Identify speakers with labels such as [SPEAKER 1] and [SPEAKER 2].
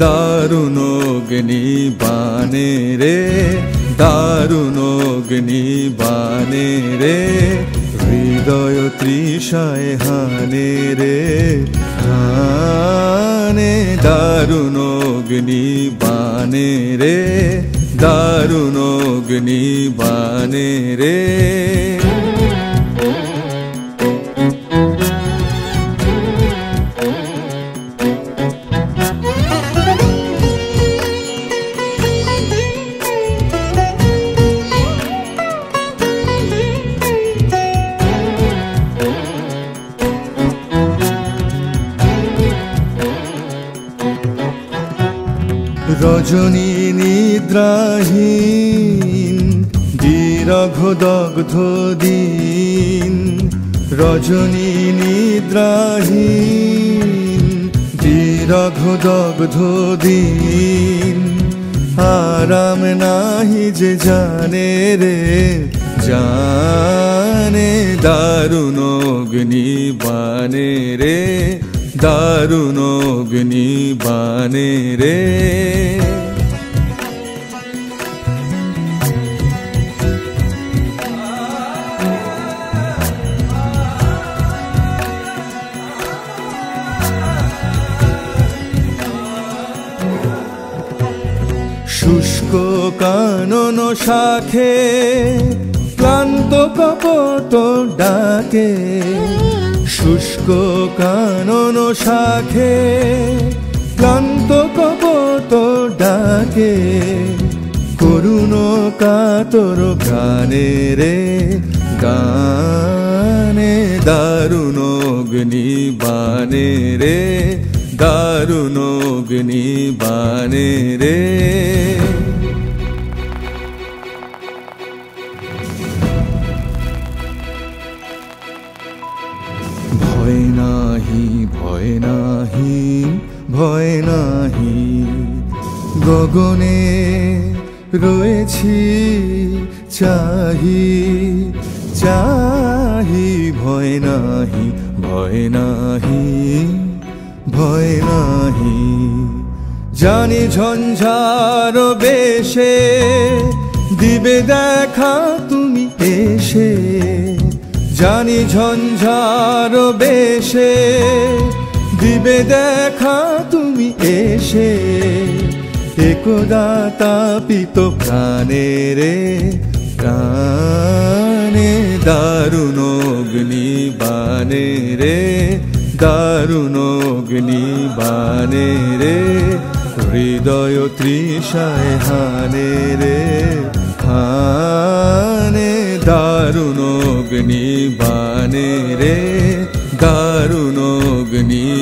[SPEAKER 1] দারুণ অগ্নিবাণে রে, দারুণ অগ্নিবাণে রে, হৃদয় তৃষায় হানে রে হানে। দারুণ অগ্নিবাণে রে, দারুণ অগ্নিবাণে রে। রজনী নিদ্রাহীন বিরঘ দগ্ধ দিন, রজনী নিদ্রাহীন বিরঘ দগ্ধ দিন। আরাম নাহি যে জানে রে জানে, দারুণ অগ্নিবাণে রে, দারুণ অগ্নিবাণে রে। শুষ্ক কানন শাখে ক্লান্ত কপট ডাকে, শুষ্ক কানন শাখে ক্লান্ত কপট ডাকে। করুণ কাতর গানে রে গানে, দারুণ অগ্নিবাণে রে, দারুণ অগ্নিবাণে রে। ভয় নাহি ভয় নাহি ভয় নাহি, গগনে রয়েছি চাহি চাহি। ভয় নাহি ভয় নাহি ভয় নাহি, জানি ঝঞ্ঝার বেশে দিবে দেখা তুমি এসে, জানি ঝঞ্ঝার বেশে দিবে দেখা তুমি এসে। একদা তাপিত প্রাণে রে প্রাণে, দারুণ অগ্নিবাণে রে, দারুণ অগ্নিবাণে রে। হৃদয় তৃষায় হানে রে হানে, দারুণ অগ্নিবাণে রে, দারুণ অগ্নি